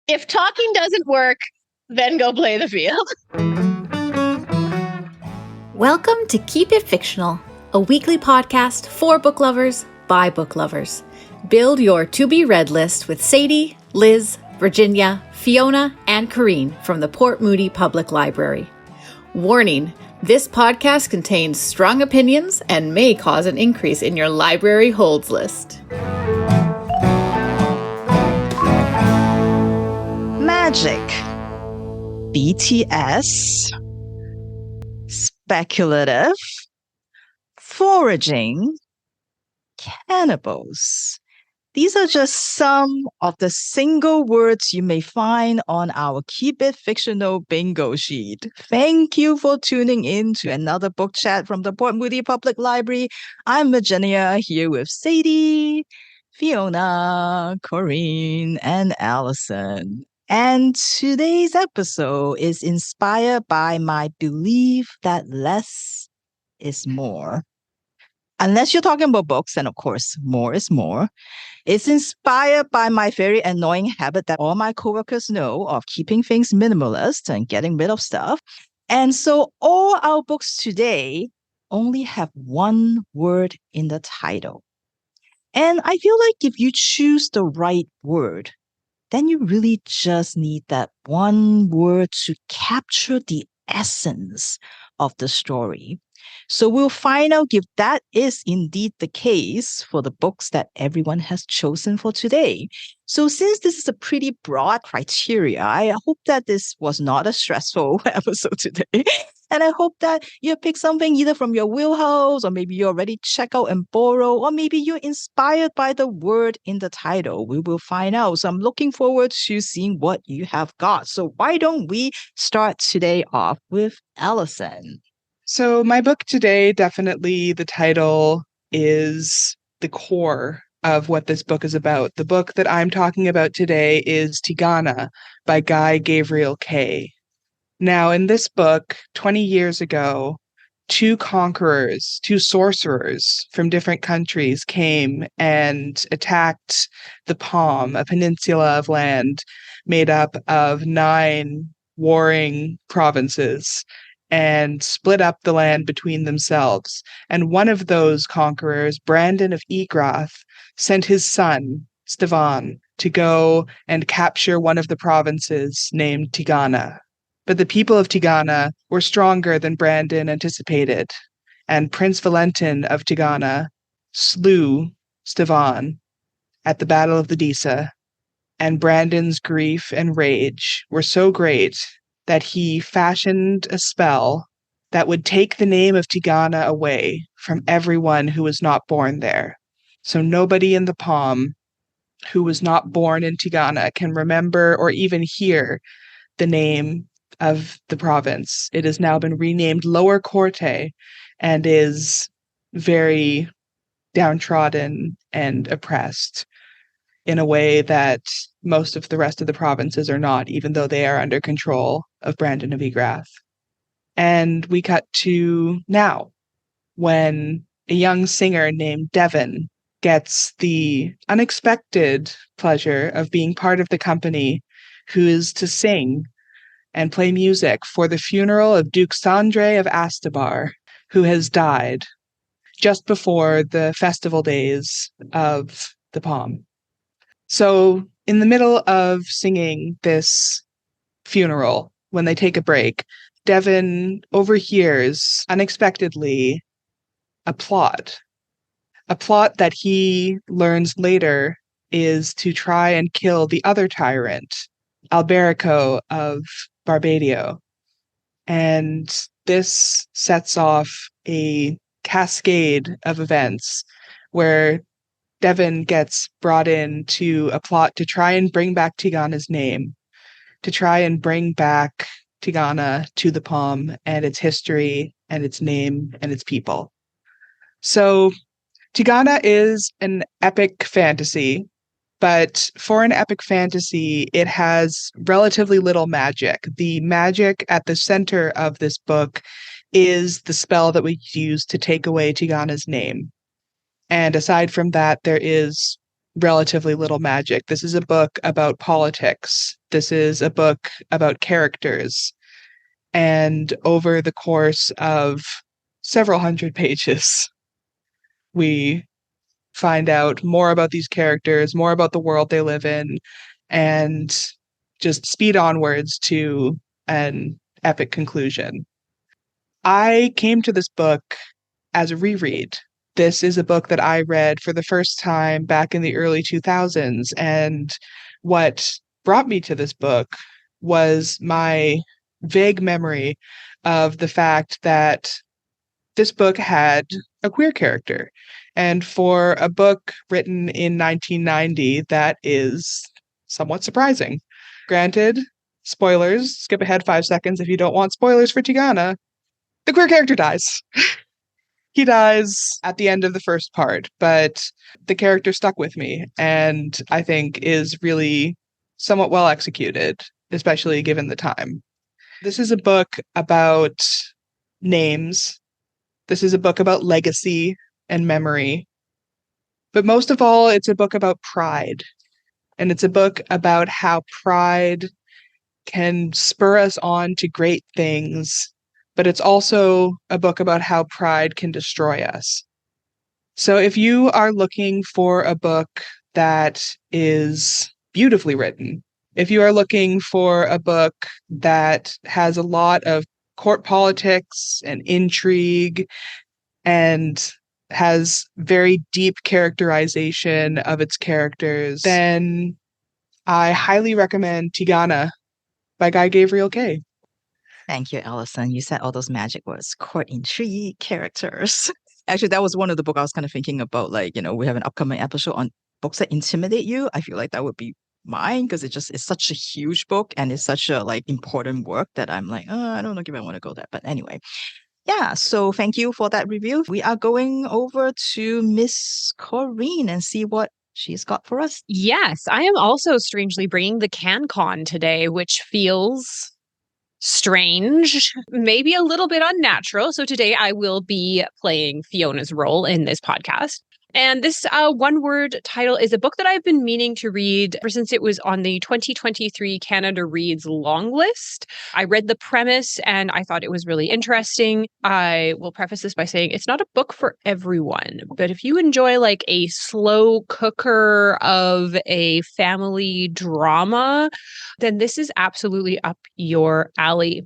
If talking doesn't work, then go play the field. Welcome to Keep It Fictional, a weekly podcast for book lovers by book lovers. Build your to-be-read list with Sadie, Liz, Virginia, Fiona, and Corrine from the Port Moody Public Library. Warning, this podcast contains strong opinions and may cause an increase in your library holds list. Magic, BTS, speculative, foraging, cannibals. These are just some of the single words you may find on our Keep It Fictional bingo sheet. Thank you for tuning in to another book chat from the Port Moody Public Library. I'm Virginia, here with Sadie, Fiona, Corrine, and Allison. And today's episode is inspired by my belief that less is more. Unless you're talking about books, and of course, more is more. It's inspired by my very annoying habit that all my coworkers know of keeping things minimalist and getting rid of stuff. And so all our books today only have one word in the title. And I feel like if you choose the right word, then you really just need that one word to capture the essence of the story. So we'll find out if that is indeed the case for the books that everyone has chosen for today. So since this is a pretty broad criteria, I hope that this was not a stressful episode today. And I hope that you pick something either from your wheelhouse, or maybe you already check out and borrow, or maybe you're inspired by the word in the title. We will find out. So I'm looking forward to seeing what you have got. So why don't we start today off with Allison? So my book today, definitely the title is the core of what this book is about. The book that I'm talking about today is Tigana by Guy Gavriel Kay. Now, in this book, 20 years ago, two conquerors, two sorcerers from different countries came and attacked the Palm, a peninsula of land made up of 9 warring provinces, and split up the land between themselves. And one of those conquerors, Brandon of Egrath, sent his son, Stefan, to go and capture one of the provinces named Tigana. But the people of Tigana were stronger than Brandon anticipated, and Prince Valentin of Tigana slew Stefan at the Battle of the Disa, and Brandon's grief and rage were so great that he fashioned a spell that would take the name of Tigana away from everyone who was not born there. So nobody in the Palm who was not born in Tigana can remember or even hear the name of the province. It has now been renamed Lower Corte and is very downtrodden and oppressed in a way that most of the rest of the provinces are not, even though they are under control of Brandon of Egrath. And we cut to now, when a young singer named Devon gets the unexpected pleasure of being part of the company who is to sing and play music for the funeral of Duke Sandre of Astabar, who has died just before the festival days of the Palm. So in the middle of singing this funeral, when they take a break, Devon overhears unexpectedly a plot that he learns later is to try and kill the other tyrant, Alberico of Barbadio. And this sets off a cascade of events where Devon gets brought in to a plot to try and bring back Tigana's name, to try and bring back Tigana to the Palm and its history and its name and its people. So Tigana is an epic fantasy, but for an epic fantasy, it has relatively little magic. The magic at the center of this book is the spell that we use to take away Tigana's name. And aside from that, there is relatively little magic. This is a book about politics This is a book about characters. And over the course of several hundred pages, we find out more about these characters, more about the world they live in, and just speed onwards to an epic conclusion. I came to this book as a reread. This is a book that I read for the first time back in the early 2000s, and what brought me to this book was my vague memory of the fact that this book had a queer character. And for a book written in 1990, that is somewhat surprising. Granted, spoilers, skip ahead 5 seconds if you don't want spoilers for Tigana. The queer character dies. He dies at the end of the first part, but the character stuck with me and I think is really somewhat well executed, especially given the time. This is a book about names. This is a book about legacy and memory. But most of all, it's a book about pride. And it's a book about how pride can spur us on to great things. But it's also a book about how pride can destroy us. So if you are looking for a book that is beautifully written, if you are looking for a book that has a lot of court politics and intrigue and has very deep characterization of its characters, then I highly recommend Tigana by Guy Gavriel Kay. Thank you, Allison. You said all those magic words, court intrigue, characters. Actually, that was one of the books I was kind of thinking about. Like, we have an upcoming episode on books that intimidate you. I feel like that would be mine because it's such a huge book and it's such a important work that I'm like, I don't know if I want to go there. But anyway, yeah. So thank you for that review. We are going over to Miss Corinne and see what she's got for us. Yes, I am also strangely bringing the CanCon today, which feels strange, maybe a little bit unnatural. So today I will be playing Fiona's role in this podcast. And this one-word title is a book that I've been meaning to read ever since it was on the 2023 Canada Reads long list. I read the premise and I thought it was really interesting. I will preface this by saying it's not a book for everyone, but if you enjoy a slow cooker of a family drama, then this is absolutely up your alley.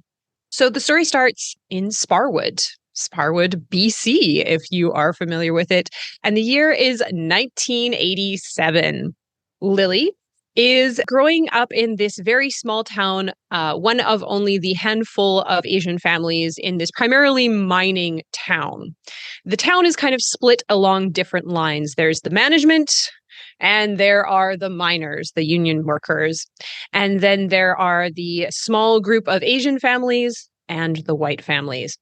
So the story starts in Sparwood, BC, if you are familiar with it. And the year is 1987. Lily is growing up in this very small town, one of only the handful of Asian families in this primarily mining town. The town is kind of split along different lines. There's the management, and there are the miners, the union workers. And then there are the small group of Asian families and the white families.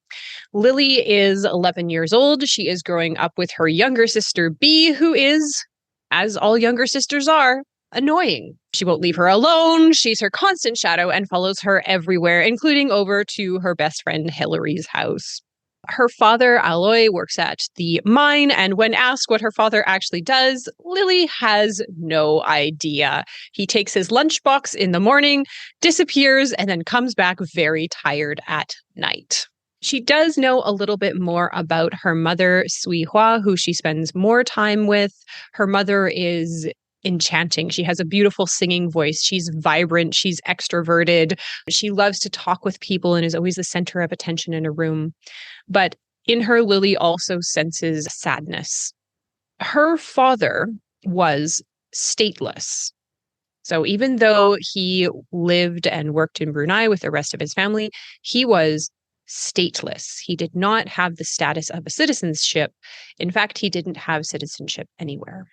Lily is 11 years old. She is growing up with her younger sister, B, who is, as all younger sisters are, annoying. She won't leave her alone. She's her constant shadow and follows her everywhere, including over to her best friend Hillary's house. Her father, Aloy, works at the mine, and when asked what her father actually does, Lily has no idea. He takes his lunchbox in the morning, disappears, and then comes back very tired at night. She does know a little bit more about her mother, Sui Hua, who she spends more time with. Her mother is enchanting. She has a beautiful singing voice. She's vibrant. She's extroverted. She loves to talk with people and is always the center of attention in a room. But in her, Lily also senses sadness. Her father was stateless. So even though he lived and worked in Brunei with the rest of his family, he was stateless. He did not have the status of a citizenship. In fact, he didn't have citizenship anywhere.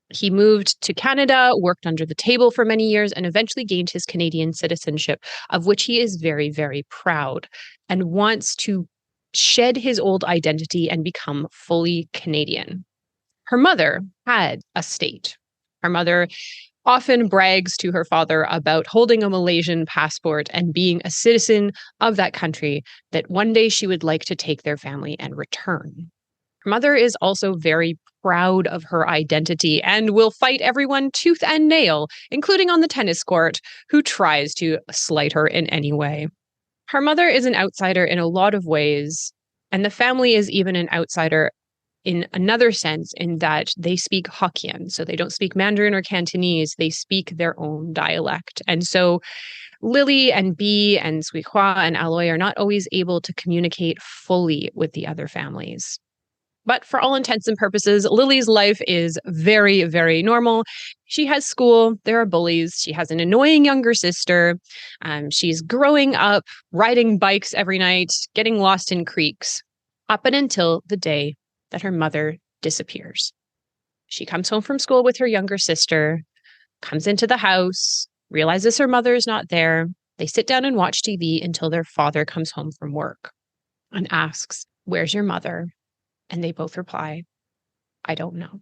He moved to Canada, worked under the table for many years, and eventually gained his Canadian citizenship, of which he is very, very proud and wants to shed his old identity and become fully Canadian. Her mother had a state. Her mother often brags to her father about holding a Malaysian passport and being a citizen of that country, that one day she would like to take their family and return. Her mother is also very proud of her identity and will fight everyone tooth and nail, including on the tennis court, who tries to slight her in any way. Her mother is an outsider in a lot of ways, and the family is even an outsider in another sense, in that they speak Hokkien. So they don't speak Mandarin or Cantonese, they speak their own dialect. And so Lily and Bee and Sui Hua and Aloy are not always able to communicate fully with the other families. But for all intents and purposes, Lily's life is very, very normal. She has school, there are bullies, she has an annoying younger sister, she's growing up, riding bikes every night, getting lost in creeks, up and until the day that her mother disappears. She comes home from school with her younger sister, comes into the house, realizes her mother is not there. They sit down and watch TV until their father comes home from work and asks, "Where's your mother?" And they both reply, "I don't know."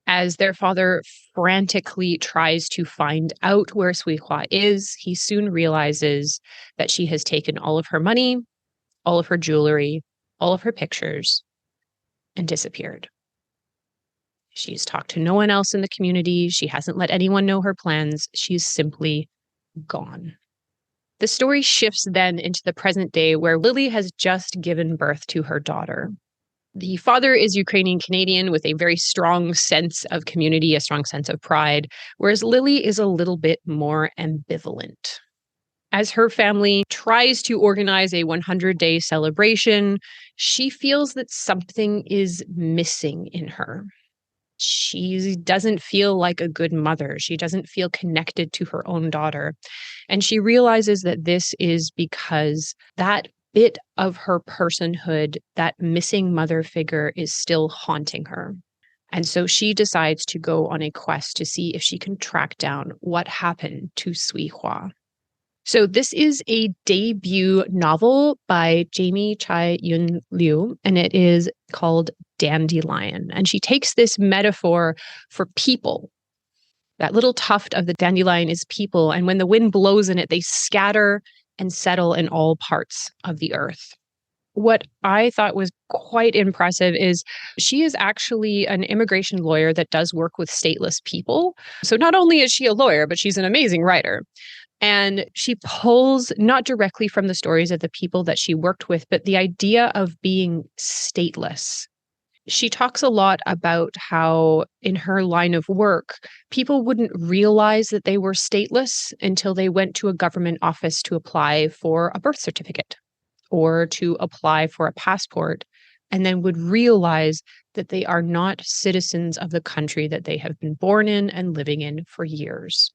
As their father frantically tries to find out where Sui Hua is, he soon realizes that she has taken all of her money, all of her jewelry, all of her pictures, and disappeared. She's talked to no one else in the community. She hasn't let anyone know her plans. She's simply gone. The story shifts then into the present day, where Lily has just given birth to her daughter. The father is Ukrainian Canadian with a very strong sense of community, a strong sense of pride, whereas Lily is a little bit more ambivalent. As her family tries to organize a 100-day celebration, she feels that something is missing in her. She doesn't feel like a good mother. She doesn't feel connected to her own daughter. And she realizes that this is because that bit of her personhood, that missing mother figure, is still haunting her. And so she decides to go on a quest to see if she can track down what happened to Sui Hua. So this is a debut novel by Jamie Chai Yun Liew, and it is called Dandelion. And she takes this metaphor for people. That little tuft of the dandelion is people, and when the wind blows in it, they scatter and settle in all parts of the earth. What I thought was quite impressive is she is actually an immigration lawyer that does work with stateless people. So not only is she a lawyer, but she's an amazing writer. And she pulls not directly from the stories of the people that she worked with, but the idea of being stateless. She talks a lot about how in her line of work, people wouldn't realize that they were stateless until they went to a government office to apply for a birth certificate or to apply for a passport, and then would realize that they are not citizens of the country that they have been born in and living in for years.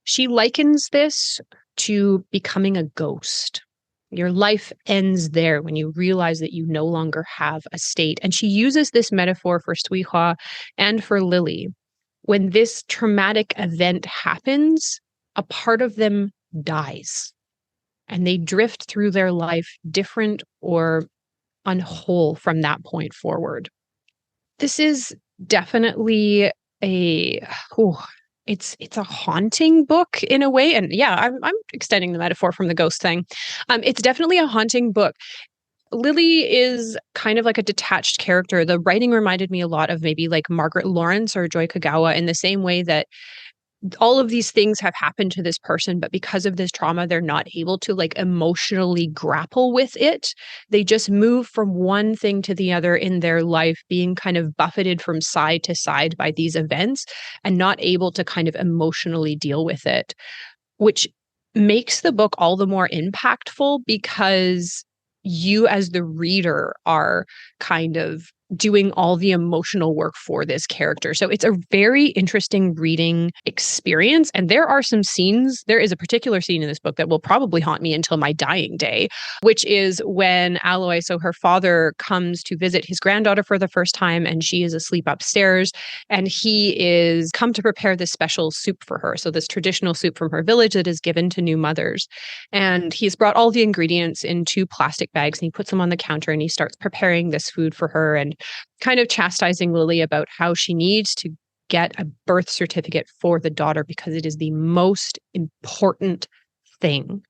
She likens this to becoming a ghost. Your life ends there when you realize that you no longer have a state. And she uses this metaphor for Sui Hua and for Lily. When this traumatic event happens, a part of them dies. And they drift through their life different or unwhole from that point forward. This is definitely it's a haunting book in a way. And yeah, I'm extending the metaphor from the ghost thing. It's definitely a haunting book. Lily is kind of like a detached character. The writing reminded me a lot of maybe like Margaret Lawrence or Joy Kagawa, in the same way that all of these things have happened to this person, but because of this trauma, they're not able to like emotionally grapple with it. They just move from one thing to the other in their life, being kind of buffeted from side to side by these events and not able to kind of emotionally deal with it, which makes the book all the more impactful because you as the reader are kind of doing all the emotional work for this character. So it's a very interesting reading experience. And there are some scenes, there is a particular scene in this book that will probably haunt me until my dying day, which is when Aloy, so her father, comes to visit his granddaughter for the first time, and she is asleep upstairs, and he is come to prepare this special soup for her. So this traditional soup from her village that is given to new mothers. And he's brought all the ingredients in 2 plastic bags, and he puts them on the counter, and he starts preparing this food for her and kind of chastising Lily about how she needs to get a birth certificate for the daughter because it is the most important thing.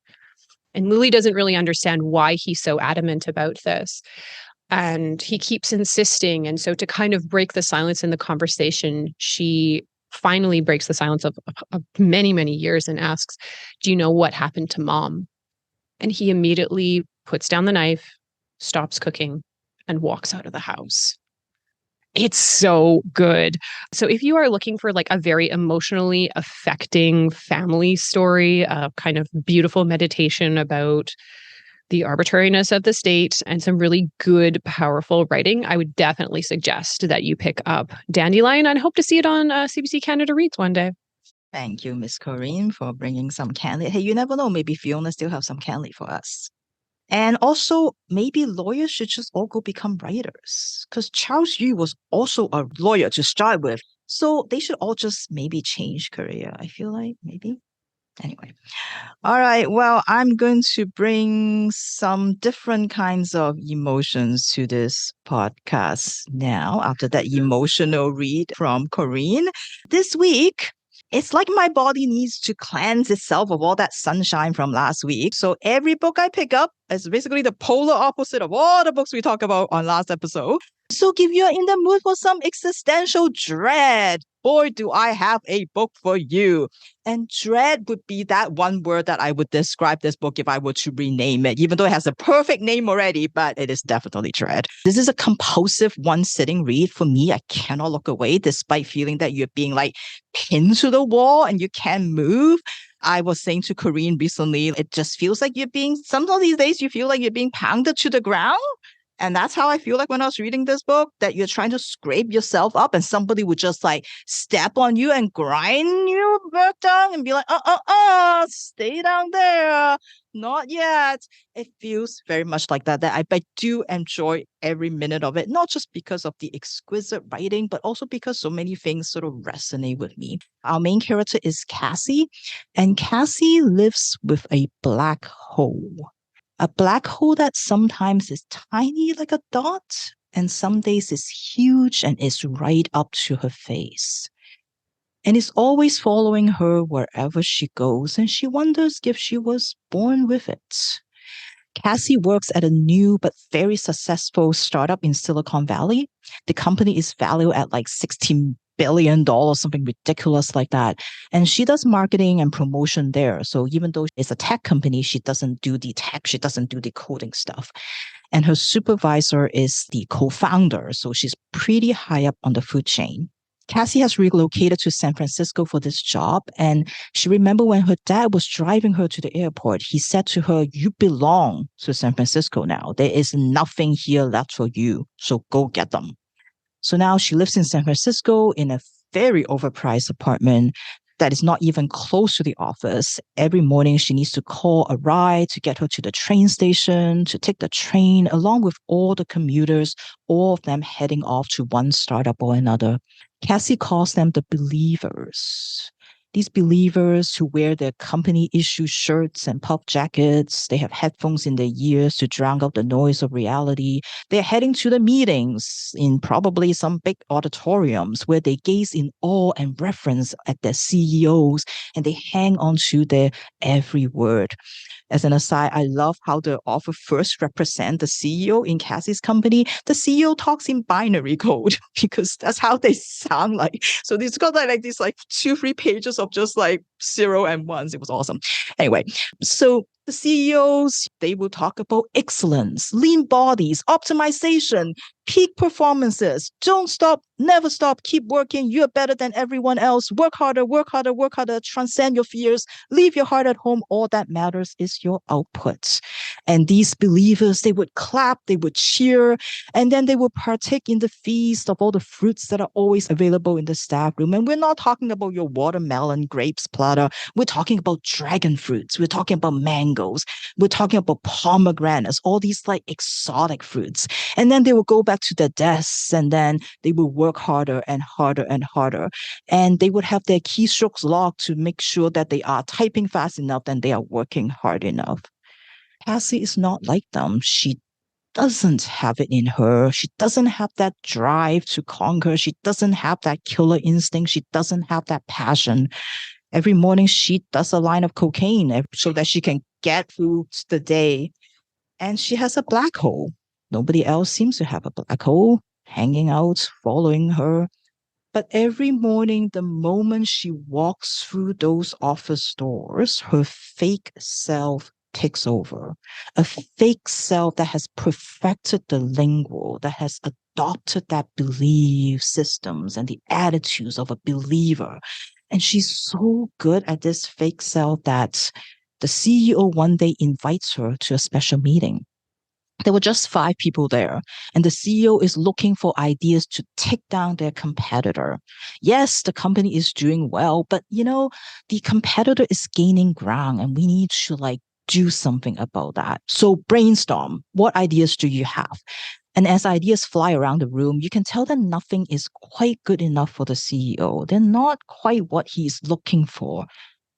And Lily doesn't really understand why he's so adamant about this. And he keeps insisting. And so to kind of break the silence in the conversation, she finally breaks the silence of many, many years and asks, "Do you know what happened to Mom?" And he immediately puts down the knife, stops cooking, and walks out of the house. It's so good. So if you are looking for like a very emotionally affecting family story, a kind of beautiful meditation about the arbitrariness of the state and some really good, powerful writing, I would definitely suggest that you pick up Dandelion. I hope to see it on CBC Canada Reads one day. Thank you, Miss Corinne, for bringing some candy. Hey, you never know. Maybe Fiona still have some candy for us. And also, maybe lawyers should just all go become writers. Because Charles Yu was also a lawyer to start with. So they should all just maybe change career. I feel like maybe. Anyway. All right. Well, I'm going to bring some different kinds of emotions to this podcast now after that emotional read from Corinne. This week, it's like my body needs to cleanse itself of all that sunshine from last week. So every book I pick up is basically the polar opposite of all the books we talked about on last episode. So if you're in the mood for some existential dread, boy, do I have a book for you. And dread would be that one word that I would describe this book if I were to rename it, even though it has a perfect name already, but it is definitely dread. This is a compulsive one-sitting read. For me, I cannot look away despite feeling that you're being like pinned to the wall and you can't move. I was saying to Corinne recently, it just feels like some of these days you feel like you're being pounded to the ground. And that's how I feel like when I was reading this book, that you're trying to scrape yourself up and somebody would just like step on you and grind you back down and be like, stay down there. Not yet. It feels very much like that I do enjoy every minute of it, not just because of the exquisite writing, but also because so many things sort of resonate with me. Our main character is Cassie, and Cassie lives with a black hole. A black hole that sometimes is tiny like a dot, and some days is huge and is right up to her face. And is always following her wherever she goes, and she wonders if she was born with it. Cassie works at a new but very successful startup in Silicon Valley. The company is valued at like $16 billion, something ridiculous like that. And she does marketing and promotion there. So even though it's a tech company, she doesn't do the tech, she doesn't do the coding stuff. And her supervisor is the co-founder. So she's pretty high up on the food chain. Cassie has relocated to San Francisco for this job, and she remembered when her dad was driving her to the airport, he said to her, "You belong to San Francisco now. There is nothing here left for you, so go get them." So now she lives in San Francisco in a very overpriced apartment that is not even close to the office. Every morning she needs to call a ride to get her to the train station, to take the train, along with all the commuters, all of them heading off to one startup or another. Cassie calls them the believers. These believers who wear their company-issued shirts and puff jackets, they have headphones in their ears to drown out the noise of reality. They're heading to the meetings in probably some big auditoriums where they gaze in awe and reverence at their CEOs, and they hang on to their every word. As an aside, I love how the author first represents the CEO in Cassie's company. The CEO talks in binary code because that's how they sound like. So it's got like these like 2-3 pages of just like 0 and 1s. It was awesome. Anyway, so the CEOs, they will talk about excellence, lean bodies, optimization, peak performances. Don't stop, never stop, keep working. You're better than everyone else. Work harder, work harder, work harder, transcend your fears, leave your heart at home. All that matters is your output. And these believers, they would clap, they would cheer, and then they would partake in the feast of all the fruits that are always available in the staff room. And we're not talking about your watermelon, grapes, platter. We're talking about dragon fruits. We're talking about mangoes. We're talking about pomegranates, all these like exotic fruits. And then they will go back to their desks, and then they will work harder and harder and harder. And they would have their keystrokes locked to make sure that they are typing fast enough and they are working hard enough. Cassie is not like them. She doesn't have it in her. She doesn't have that drive to conquer. She doesn't have that killer instinct. She doesn't have that passion. Every morning she does a line of cocaine so that she can get through the day. And she has a black hole. Nobody else seems to have a black hole hanging out, following her. But every morning, the moment she walks through those office doors, her fake self takes over. A fake self that has perfected the lingo, that has adopted that belief systems and the attitudes of a believer. And she's so good at this fake self that the CEO one day invites her to a special meeting. There were just 5 people there, and the CEO is looking for ideas to take down their competitor. Yes, the company is doing well, but the competitor is gaining ground, and we need to do something about that. So brainstorm. What ideas do you have? And as ideas fly around the room, you can tell that nothing is quite good enough for the CEO. They're not quite what he's looking for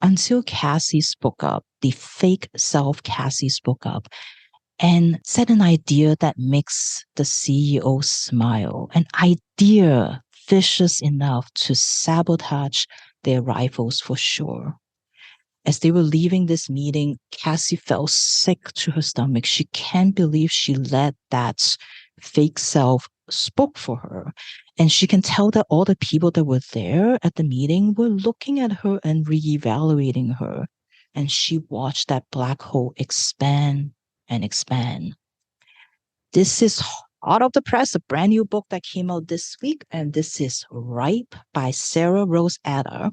until Cassie spoke up. The fake self Cassie spoke up and said an idea that makes the CEO smile. An idea vicious enough to sabotage their rivals for sure. As they were leaving this meeting, Cassie felt sick to her stomach. She can't believe she let that fake self spoke for her. And she can tell that all the people that were there at the meeting were looking at her and reevaluating her. And she watched that black hole expand and expand. This is hot off the press, a brand new book that came out this week, and this is Ripe by Sarah Rose Etter.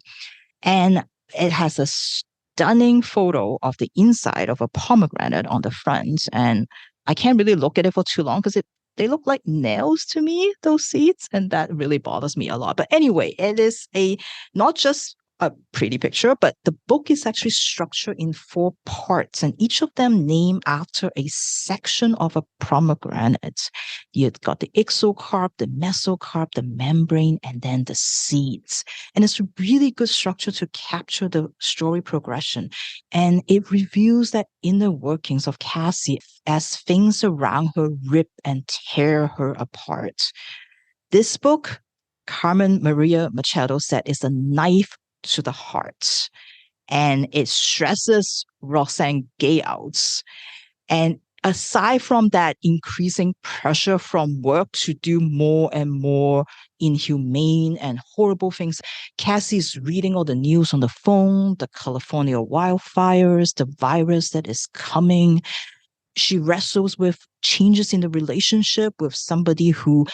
And it has a stunning photo of the inside of a pomegranate on the front. And I can't really look at it for too long because they look like nails to me, those seeds, and that really bothers me a lot. But anyway, it is not just a pretty picture, but the book is actually structured in 4 parts, and each of them named after a section of a pomegranate. You've got the exocarp, the mesocarp, the membrane, and then the seeds. And it's a really good structure to capture the story progression. And it reveals that inner workings of Cassie as things around her rip and tear her apart. This book, Carmen Maria Machado said, is a knife to the heart, and it stresses Roxane Gay out. And aside from that increasing pressure from work to do more and more inhumane and horrible things, Cassie's reading all the news on the phone, the California wildfires, the virus that is coming. She wrestles with changes in the relationship with somebody who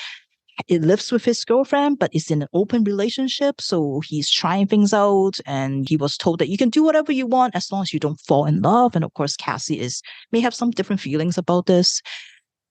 lives with his girlfriend, but is in an open relationship. So he's trying things out, and he was told that you can do whatever you want as long as you don't fall in love. And of course, Cassie may have some different feelings about this.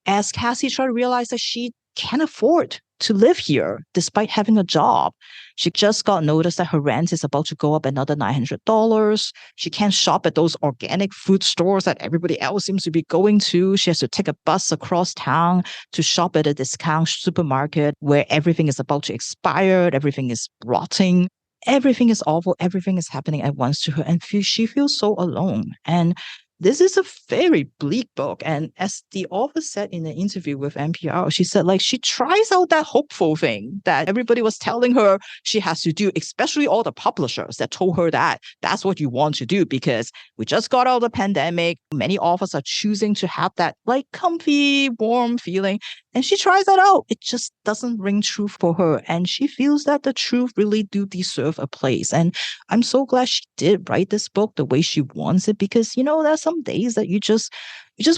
As Cassie tried to realize that she can't afford to live here despite having a job. She just got notice that her rent is about to go up another $900. She can't shop at those organic food stores that everybody else seems to be going to. She has to take a bus across town to shop at a discount supermarket where everything is about to expire, everything is rotting. Everything is awful. Everything is happening at once to her, and she feels so alone. And this is a very bleak book. And as the author said in an interview with NPR, she said, she tries out that hopeful thing that everybody was telling her she has to do, especially all the publishers that told her that that's what you want to do because we just got out of the pandemic. Many authors are choosing to have that comfy, warm feeling. And she tries that out. It just doesn't ring true for her. And she feels that the truth really do deserve a place. And I'm so glad she did write this book the way she wants it, because, there's some days that you just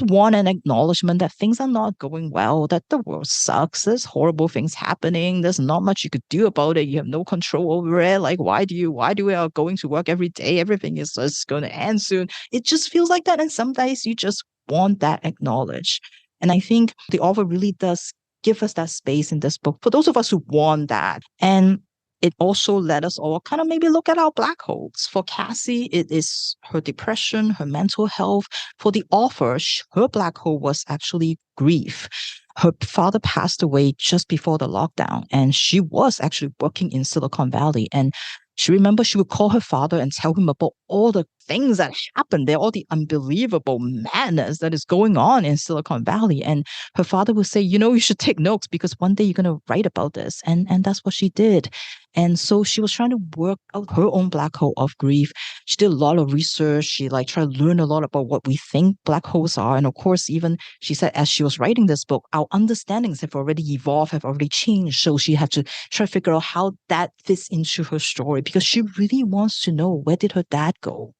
want an acknowledgement that things are not going well, that the world sucks, there's horrible things happening, there's not much you could do about it, you have no control over it. Why do we are going to work every day? Everything is just going to end soon. It just feels like that. And some days you just want that acknowledged. And I think the author really does give us that space in this book for those of us who want that. And it also let us all kind of maybe look at our black holes. For Cassie, it is her depression, her mental health. For the author, her black hole was actually grief. Her father passed away just before the lockdown, and she was actually working in Silicon Valley. And she remembers she would call her father and tell him about all the things that happen there, all the unbelievable madness that is going on in Silicon Valley. And her father would say, you should take notes because one day you're going to write about this. And that's what she did. And so she was trying to work out her own black hole of grief. She did a lot of research. She tried to learn a lot about what we think black holes are. And of course, even she said as she was writing this book, our understandings have already evolved, have already changed. So she had to try to figure out how that fits into her story because she really wants to know, where did her dad go?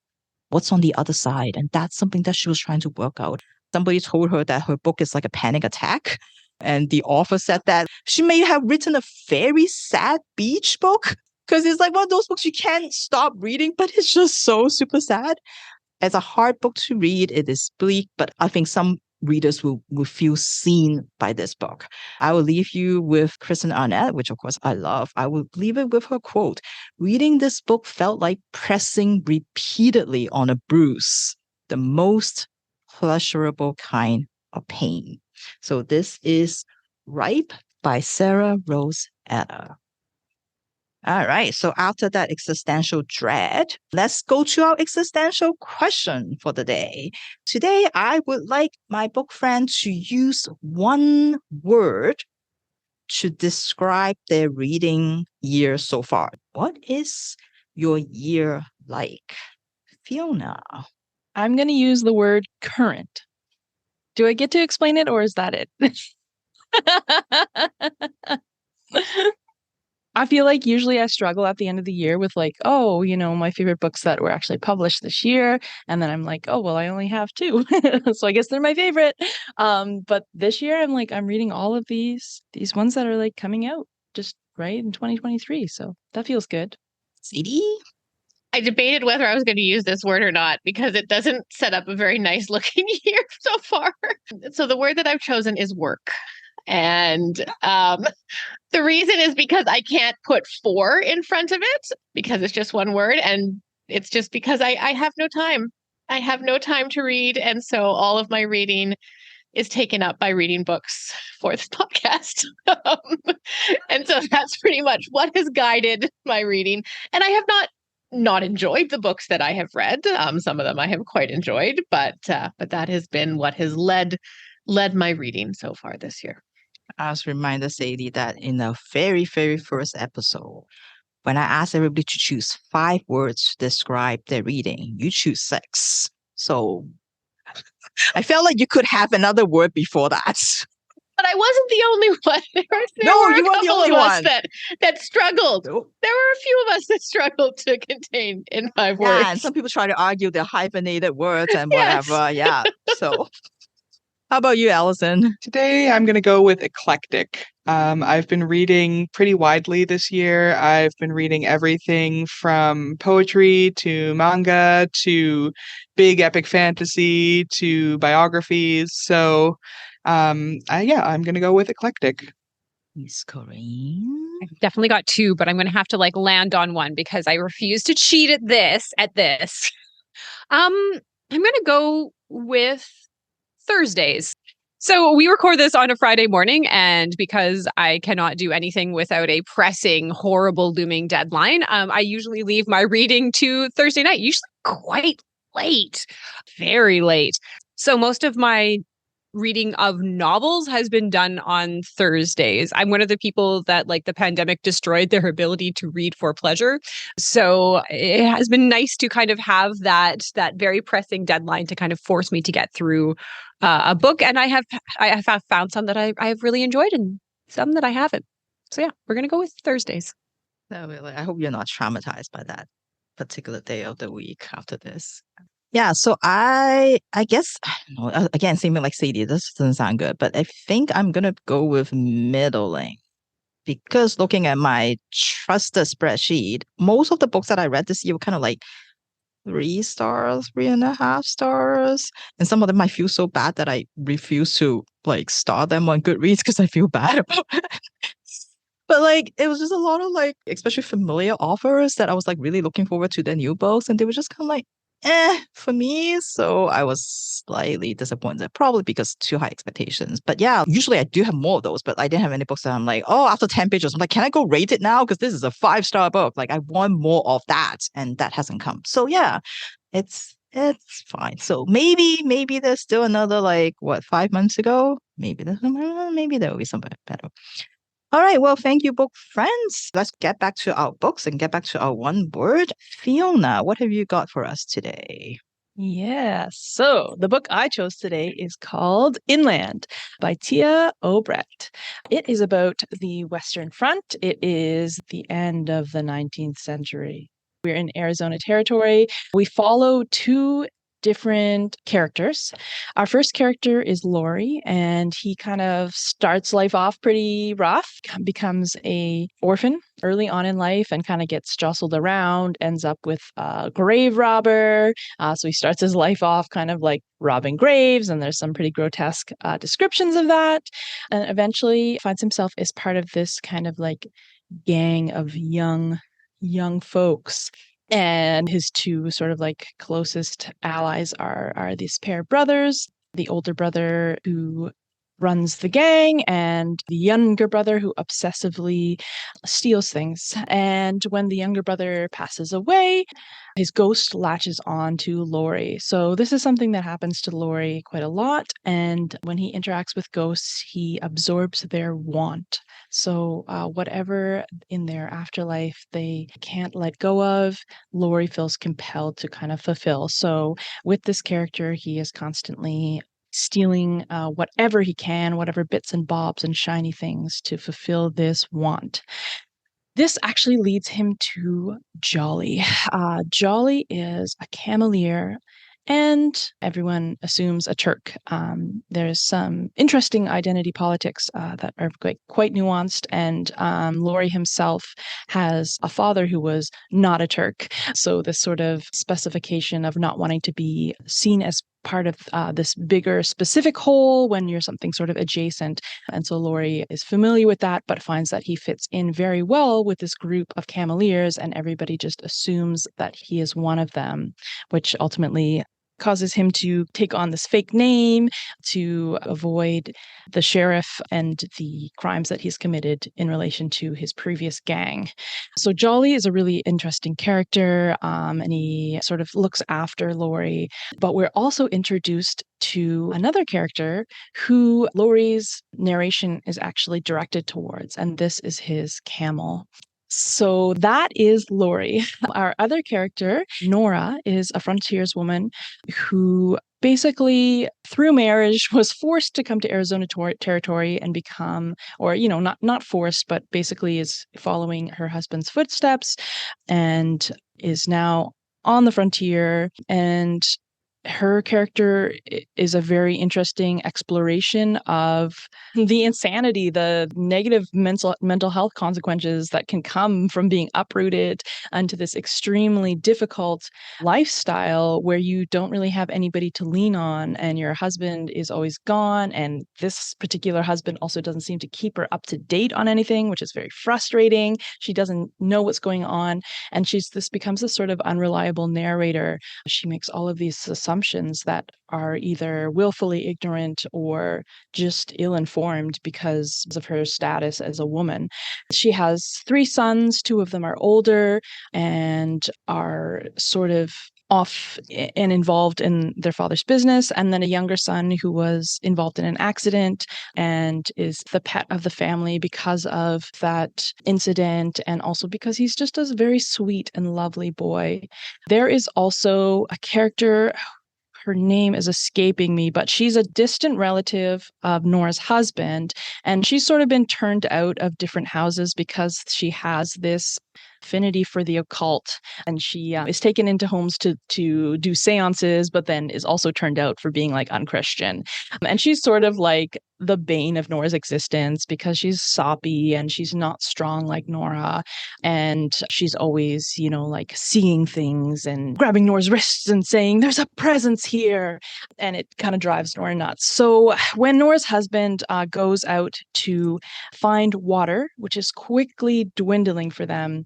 What's on the other side? And that's something that she was trying to work out. Somebody told her that her book is like a panic attack. And the author said that she may have written a very sad beach book because it's like one of those books you can't stop reading, but it's just so super sad. As a hard book to read, it is bleak, but I think some readers will feel seen by this book. I will leave you with Kristen Arnett, which of course I love. I will leave it with her quote. Reading this book felt like pressing repeatedly on a bruise, the most pleasurable kind of pain. So this is Ripe by Sarah Rose Etter. All right. So after that existential dread, let's go to our existential question for the day. Today, I would like my book friend to use one word to describe their reading year so far. What is your year like? Fiona. I'm going to use the word current. Do I get to explain it or is that it? I feel like usually I struggle at the end of the year with like, my favorite books that were actually published this year. And then I'm like, oh, well, I only have 2. So I guess they're my favorite. But this year I'm reading all of these ones that are like coming out just right in 2023. So that feels good. Sadie? I debated whether I was going to use this word or not because it doesn't set up a very nice looking year so far. So the word that I've chosen is work. And the reason is because I can't put 4 in front of it because it's just one word. And it's just because I have no time. I have no time to read. And so all of my reading is taken up by reading books for this podcast. And so that's pretty much what has guided my reading. And I have not enjoyed the books that I have read. Some of them I have quite enjoyed, but that has been what has led my reading so far this year. I was reminded, Sadie, that in the very, very first episode, when I asked everybody to choose 5 words to describe their reading, you choose 6. So I felt like you could have another word before that. But I wasn't the only one. You weren't the only one that struggled. Nope. There were a few of us that struggled to contain in 5 words. Yeah, and some people try to argue they're hyphenated words and whatever. Yes. Yeah. So how about you, Allison? Today, I'm going to go with eclectic. I've been reading pretty widely this year. I've been reading everything from poetry to manga to big epic fantasy to biographies. So, I'm going to go with eclectic. Miss Corinne? I've definitely got 2, but I'm going to have to land on one because I refuse to cheat at this. I'm going to go with Thursdays. So we record this on a Friday morning, and because I cannot do anything without a pressing, horrible, looming deadline, I usually leave my reading to Thursday night, usually quite late, very late. So most of my reading of novels has been done on Thursdays. I'm one of the people that the pandemic destroyed their ability to read for pleasure. So it has been nice to kind of have that very pressing deadline to kind of force me to get through a book. And I have found some that I have really enjoyed and some that I haven't. So yeah, we're going to go with Thursdays. I hope you're not traumatized by that particular day of the week after this. Yeah, so I guess, I don't know, again, same like Sadie, this doesn't sound good, but I think I'm going to go with middling. Because looking at my trusted spreadsheet, most of the books that I read this year were kind of 3 stars, 3.5 stars. And some of them I feel so bad that I refuse to star them on Goodreads because I feel bad about it. But it was just a lot of especially familiar authors that I was really looking forward to their new books. And they were just kind of for me. So I was slightly disappointed, probably because too high expectations. But yeah, usually I do have more of those, but I didn't have any books that I'm after 10 pages, I'm can I go rate it now? Because this is a 5-star book. I want more of that. And that hasn't come. So yeah, It's fine. So maybe there's still another 5 months ago. Maybe there will be something better. All right. Well, thank you, book friends. Let's get back to our books and get back to our one word. Fiona, what have you got for us today? Yeah, so the book I chose today is called Inland by Téa Obreht. It is about the Western Front. It is the end of the 19th century. We're in Arizona Territory. We follow two different characters. Our first character is Laurie, and he kind of starts life off pretty rough, becomes a orphan early on in life and kind of gets jostled around, ends up with a grave robber. So he starts his life off kind of like robbing graves, and there's some pretty grotesque descriptions of that. And eventually finds himself as part of this kind of like gang of young folks. And his two sort of like closest allies are these pair of brothers, the older brother who runs the gang and the younger brother who obsessively steals things. And when the younger brother passes away, his ghost latches on to Laurie. So this is something that happens to Laurie quite a lot. And when he interacts with ghosts, he absorbs their want. So whatever in their afterlife they can't let go of, Laurie feels compelled to kind of fulfill. So with this character, he is constantly stealing whatever he can, whatever bits and bobs and shiny things to fulfill this want. This actually leads him to Jolly. Jolly is a cameleer, and everyone assumes a Turk. There's some interesting identity politics that are quite nuanced, and Laurie himself has a father who was not a Turk. So this sort of specification of not wanting to be seen as part of this bigger specific whole when you're something sort of adjacent. And so Laurie is familiar with that, but finds that he fits in very well with this group of cameleers, and everybody just assumes that he is one of them, which ultimately causes him to take on this fake name to avoid the sheriff and the crimes that he's committed in relation to his previous gang. So Jolly is a really interesting character, and he sort of looks after Laurie. But we're also introduced to another character who Laurie's narration is actually directed towards, and this is his camel. So that is Laurie. Our other character, Nora, is a frontierswoman who basically, through marriage, was forced to come to Arizona Territory and become, or, not forced, but basically is following her husband's footsteps and is now on the frontier. And her character is a very interesting exploration of the insanity, the negative mental health consequences that can come from being uprooted into this extremely difficult lifestyle where you don't really have anybody to lean on, and your husband is always gone. And this particular husband also doesn't seem to keep her up to date on anything, which is very frustrating. She doesn't know what's going on, and this becomes a sort of unreliable narrator. She makes all of these assumptions that are either willfully ignorant or just ill-informed because of her status as a woman. She has 3 sons. 2 of them are older and are sort of off and involved in their father's business, and then a younger son who was involved in an accident and is the pet of the family because of that incident, and also because he's just a very sweet and lovely boy. There is also a character, her name is escaping me, but she's a distant relative of Nora's husband, and she's sort of been turned out of different houses because she has this affinity for the occult, and she is taken into homes to do seances, but then is also turned out for being like unchristian. And she's sort of like the bane of Nora's existence because she's soppy and she's not strong like Nora, and she's always, like seeing things and grabbing Nora's wrists and saying, "There's a presence here," and it kind of drives Nora nuts. So when Nora's husband goes out to find water, which is quickly dwindling for them,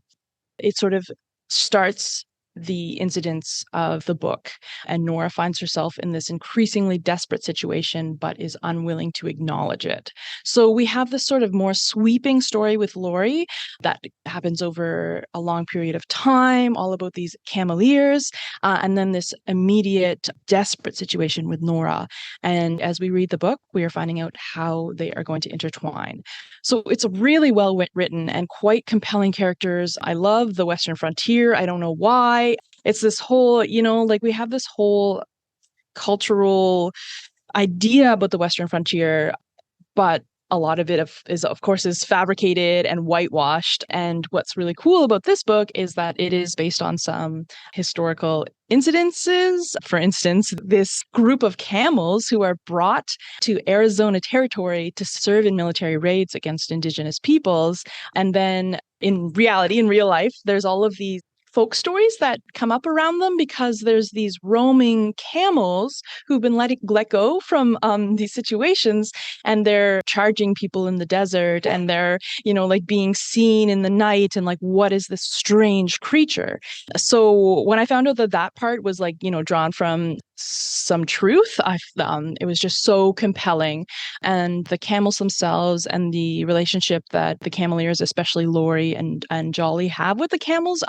it sort of starts the incidents of the book. And Nora finds herself in this increasingly desperate situation, but is unwilling to acknowledge it. So we have this sort of more sweeping story with Laurie that happens over a long period of time, all about these cameleers, and then this immediate desperate situation with Nora. And as we read the book, we are finding out how they are going to intertwine. So it's really well written and quite compelling characters. I love the Western frontier. I don't know why. It's this whole, like we have this whole cultural idea about the Western frontier, but a lot of it is, of course, is fabricated and whitewashed. And what's really cool about this book is that it is based on some historical incidences. For instance, this group of camels who are brought to Arizona territory to serve in military raids against indigenous peoples. And then in reality, in real life, there's all of these folk stories that come up around them because there's these roaming camels who've been let go from these situations, and they're charging people in the desert, and they're, like being seen in the night, and like, what is this strange creature? So when I found out that part was like, drawn from some truth, it was just so compelling. And the camels themselves and the relationship that the cameleers, especially Laurie and Jolly, have with the camels,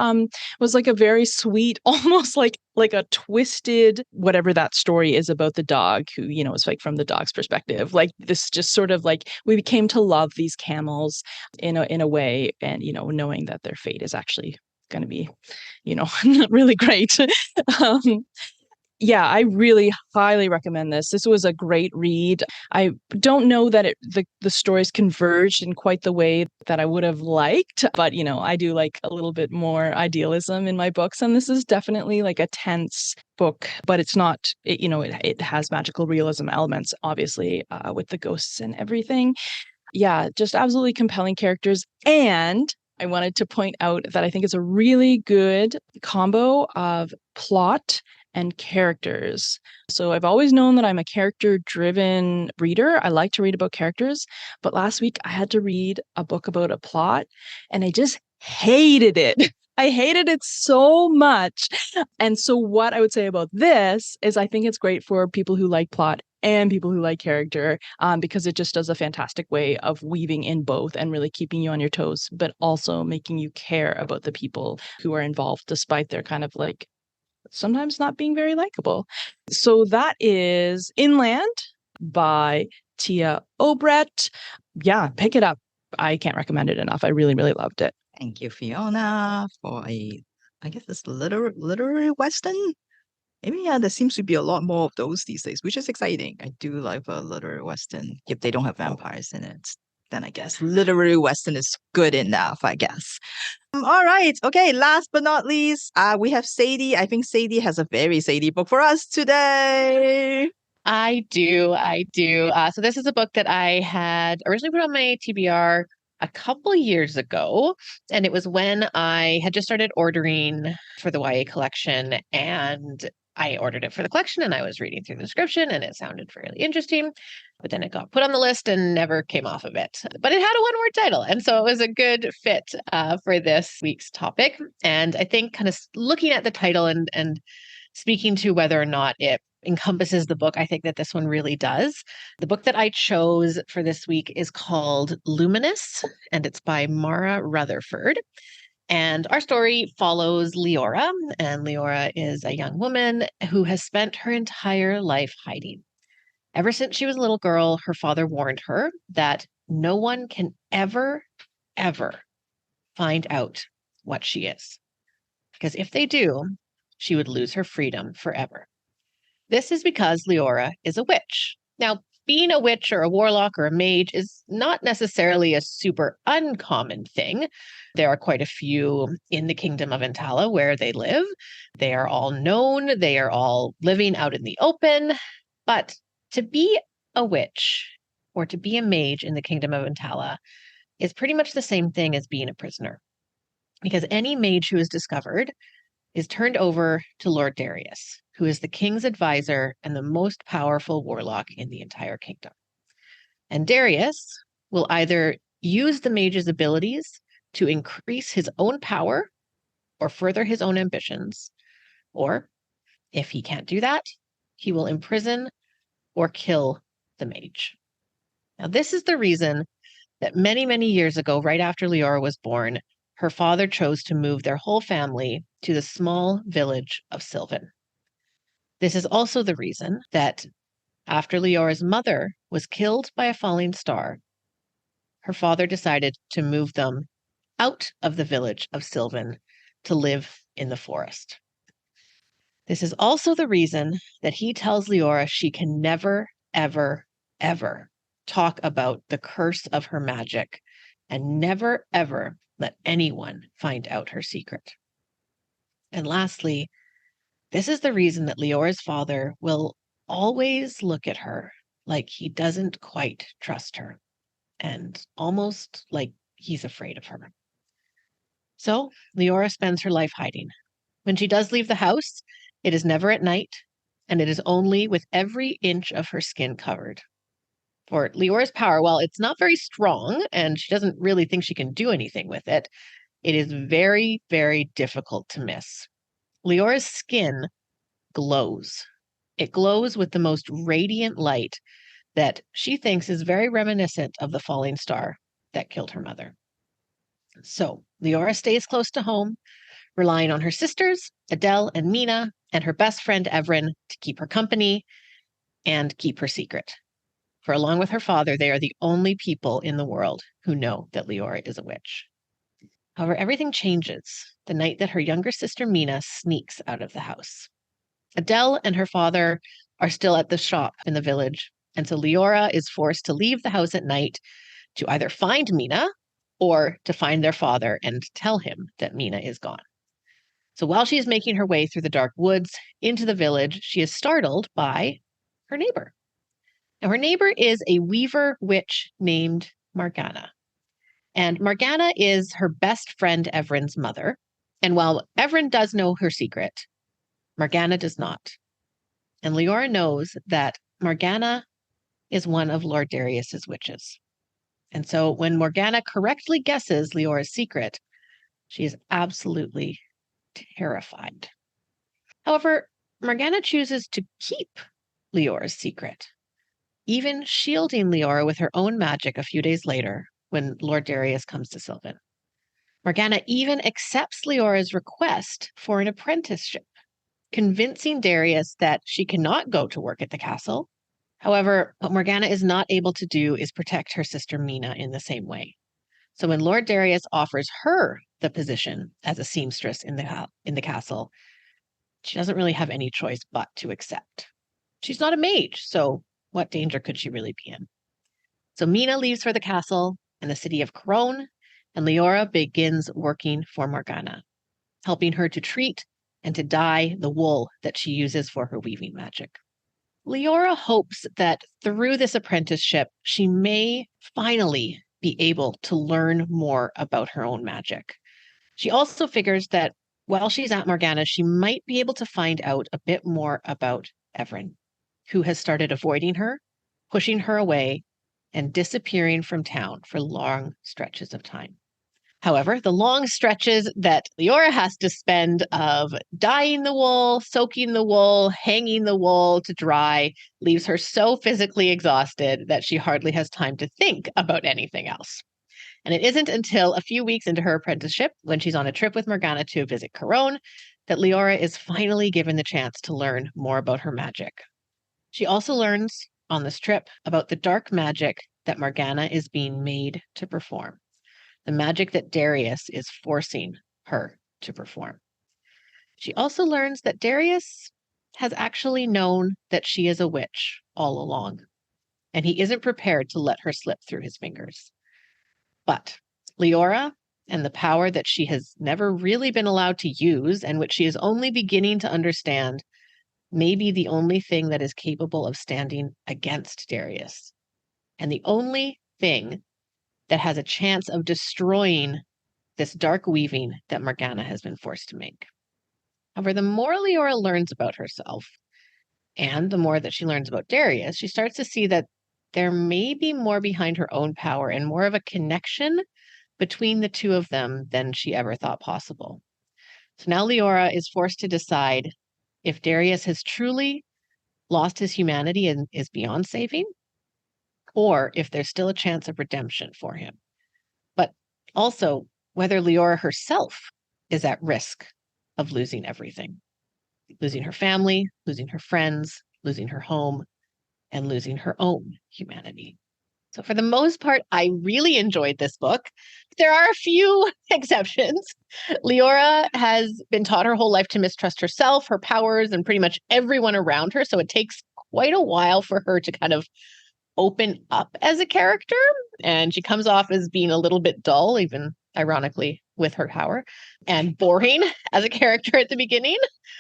was like a very sweet, almost like a twisted, whatever that story is about the dog who, is like from the dog's perspective. Like this just sort of like we came to love these camels in a way, and, knowing that their fate is actually going to be, not really great. Yeah, I really highly recommend this. This was a great read. I don't know that the stories converged in quite the way that I would have liked, but I do like a little bit more idealism in my books, and this is definitely like a tense book, but it's not. It has magical realism elements, obviously, with the ghosts and everything. Yeah, just absolutely compelling characters. And I wanted to point out that I think it's a really good combo of plot and characters. So I've always known that I'm a character-driven reader. I like to read about characters, but last week I had to read a book about a plot, and I just hated it. I hated it so much. And so what I would say about this is I think it's great for people who like plot and people who like character, because it just does a fantastic way of weaving in both and really keeping you on your toes, but also making you care about the people who are involved, despite their kind of like sometimes not being very likable. So that is Inland by Téa Obreht. Yeah, pick it up. I can't recommend it enough. I really, really loved it. Thank you, Fiona, for I guess it's literary Western. Maybe, yeah, there seems to be a lot more of those these days, which is exciting. I do like a literary Western. If they don't have vampires in it, then I guess literary Western is good enough, I guess. All right. Okay. Last but not least, we have Sadie. I think Sadie has a very Sadie book for us today. I do. So this is a book that I had originally put on my TBR a couple years ago. And it was when I had just started ordering for the YA collection, and I ordered it for the collection, and I was reading through the description, and it sounded fairly interesting. But then it got put on the list and never came off of it. But it had a one-word title. And so it was a good fit for this week's topic. And I think kind of looking at the title and speaking to whether or not it encompasses the book, I think that this one really does. The book that I chose for this week is called Luminous, and it's by Mara Rutherford. And our story follows Leora, and Leora is a young woman who has spent her entire life hiding. Ever since she was a little girl, her father warned her that no one can ever, ever find out what she is. Because if they do, she would lose her freedom forever. This is because Leora is a witch. Now, being a witch or a warlock or a mage is not necessarily a super uncommon thing. There are quite a few in the kingdom of Antala where they live. They are all known. They are all living out in the open. But to be a witch or to be a mage in the kingdom of Antala is pretty much the same thing as being a prisoner. Because any mage who is discovered is turned over to Lord Darius, who is the king's advisor and the most powerful warlock in the entire kingdom. And Darius will either use the mage's abilities to increase his own power or further his own ambitions, Or if he can't do that, he will imprison or kill the mage. Now, this is the reason that many, many years ago, right after Leora was born, her father chose to move their whole family to the small village of Sylvan. This is also the reason that after Leora's mother was killed by a falling star, her father decided to move them out of the village of Sylvan to live in the forest. This is also the reason that he tells Leora she can never, ever, ever talk about the curse of her magic and never, ever let anyone find out her secret. And lastly, this is the reason that Leora's father will always look at her like he doesn't quite trust her and almost like he's afraid of her. So Leora spends her life hiding. When she does leave the house, it is never at night, and it is only with every inch of her skin covered. For Leora's power, while it's not very strong and she doesn't really think she can do anything with it, it is very, very difficult to miss. Leora's skin glows. It glows with the most radiant light that she thinks is very reminiscent of the falling star that killed her mother. So Leora stays close to home, relying on her sisters, Adele and Mina, and her best friend Evren to keep her company and keep her secret. For along with her father, they are the only people in the world who know that Leora is a witch. However, everything changes the night that her younger sister Mina sneaks out of the house. Adele and her father are still at the shop in the village, and so Leora is forced to leave the house at night to either find Mina or to find their father and tell him that Mina is gone. So while she is making her way through the dark woods into the village, she is startled by her neighbor. Now, her neighbor is a weaver witch named Morgana. And Morgana is her best friend Evren's mother. And while Evren does know her secret, Morgana does not. And Leora knows that Morgana is one of Lord Darius's witches. And so when Morgana correctly guesses Leora's secret, she is absolutely terrified. However, Morgana chooses to keep Leora's secret, even shielding Leora with her own magic a few days later when Lord Darius comes to Sylvan. Morgana even accepts Leora's request for an apprenticeship, convincing Darius that she cannot go to work at the castle. However, what Morgana is not able to do is protect her sister Mina in the same way. So when Lord Darius offers her the position as a seamstress in the castle, she doesn't really have any choice but to accept. She's not a mage, so what danger could she really be in? So Mina leaves for the castle and the city of Corone, and Leora begins working for Morgana, helping her to treat and to dye the wool that she uses for her weaving magic. Leora hopes that through this apprenticeship, she may finally be able to learn more about her own magic. She also figures that while she's at Morgana, she might be able to find out a bit more about Evren, who has started avoiding her, pushing her away, and disappearing from town for long stretches of time. However, the long stretches that Leora has to spend of dyeing the wool, soaking the wool, hanging the wool to dry leaves her so physically exhausted that she hardly has time to think about anything else. And it isn't until a few weeks into her apprenticeship, when she's on a trip with Morgana to visit Corone, that Leora is finally given the chance to learn more about her magic. She also learns on this trip about the dark magic that Morgana is being made to perform, the magic that Darius is forcing her to perform. She also learns that Darius has actually known that she is a witch all along, and he isn't prepared to let her slip through his fingers. But Leora and the power that she has never really been allowed to use and which she is only beginning to understand may be the only thing that is capable of standing against Darius, and the only thing that has a chance of destroying this dark weaving that Morgana has been forced to make. However, the more Leora learns about herself, and the more that she learns about Darius, she starts to see that there may be more behind her own power and more of a connection between the two of them than she ever thought possible. So now Leora is forced to decide if Darius has truly lost his humanity and is beyond saving, or if there's still a chance of redemption for him. But also whether Leora herself is at risk of losing everything, losing her family, losing her friends, losing her home, and losing her own humanity. So for the most part, I really enjoyed this book. There are a few exceptions. Leora has been taught her whole life to mistrust herself, her powers, and pretty much everyone around her. So it takes quite a while for her to kind of open up as a character. And she comes off as being a little bit dull, even ironically with her power, and boring as a character at the beginning.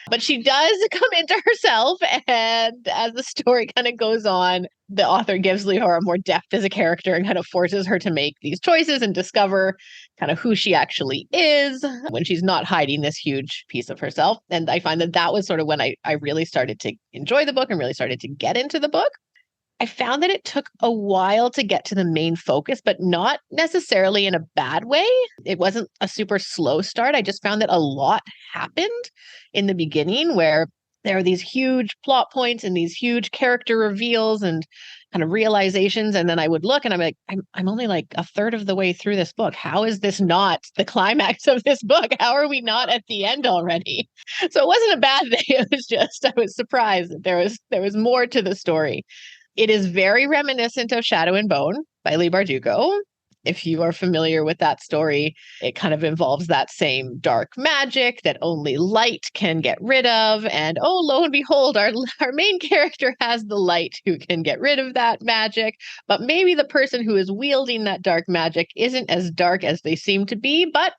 But she does come into herself. And as the story kind of goes on, the author gives Leora more depth as a character and kind of forces her to make these choices and discover kind of who she actually is when she's not hiding this huge piece of herself. And I find that was sort of when I really started to enjoy the book and really started to get into the book. I found that it took a while to get to the main focus, but not necessarily in a bad way. It wasn't a super slow start. I just found that a lot happened in the beginning where there are these huge plot points and these huge character reveals and kind of realizations. And then I would look and I'm like, I'm only like a third of the way through this book. How is this not the climax of this book? How are we not at the end already? So it wasn't a bad thing. It was just, I was surprised that there was more to the story. It is very reminiscent of Shadow and Bone by Leigh Bardugo. If you are familiar with that story, it kind of involves that same dark magic that only light can get rid of. And oh, lo and behold, our main character has the light who can get rid of that magic. But maybe the person who is wielding that dark magic isn't as dark as they seem to be, but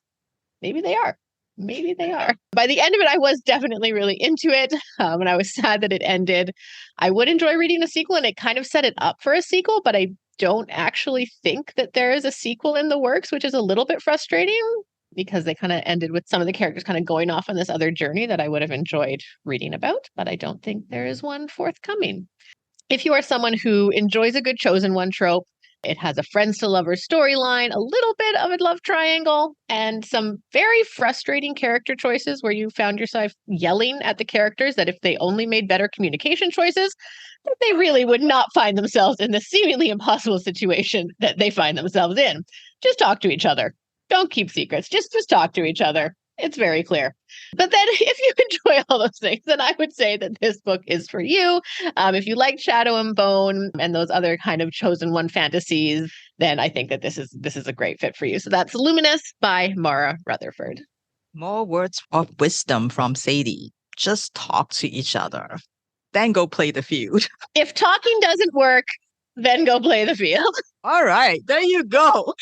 maybe they are. Maybe they are. By the end of it, I was definitely really into it. And I was sad that it ended. I would enjoy reading a sequel, and it kind of set it up for a sequel, but I don't actually think that there is a sequel in the works, which is a little bit frustrating because they kind of ended with some of the characters kind of going off on this other journey that I would have enjoyed reading about, but I don't think there is one forthcoming. If you are someone who enjoys a good chosen one trope, it has a friends to lovers storyline, a little bit of a love triangle, and some very frustrating character choices where you found yourself yelling at the characters that if they only made better communication choices, that they really would not find themselves in the seemingly impossible situation that they find themselves in. Just talk to each other. Don't keep secrets. Just talk to each other. It's very clear. But then if you enjoy all those things, then I would say that this book is for you. If you like Shadow and Bone and those other kind of chosen one fantasies, then I think that this is a great fit for you. So that's Luminous by Mara Rutherford. More words of wisdom from Sadie. Just talk to each other. Then go play the field. If talking doesn't work, then go play the field. All right, there you go.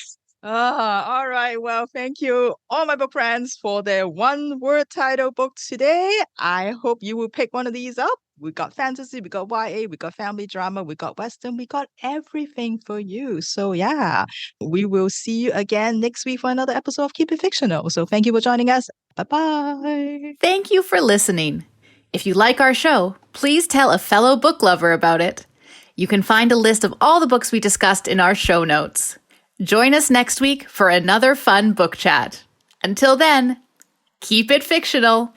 All right. Well, thank you, all my book friends, for their one-word title book today. I hope you will pick one of these up. We got fantasy, we got YA, we got family drama, we got Western, we got everything for you. So yeah, we will see you again next week for another episode of Keep It Fictional. So thank you for joining us. Bye-bye. Thank you for listening. If you like our show, please tell a fellow book lover about it. You can find a list of all the books we discussed in our show notes. Join us next week for another fun book chat. Until then, keep it fictional.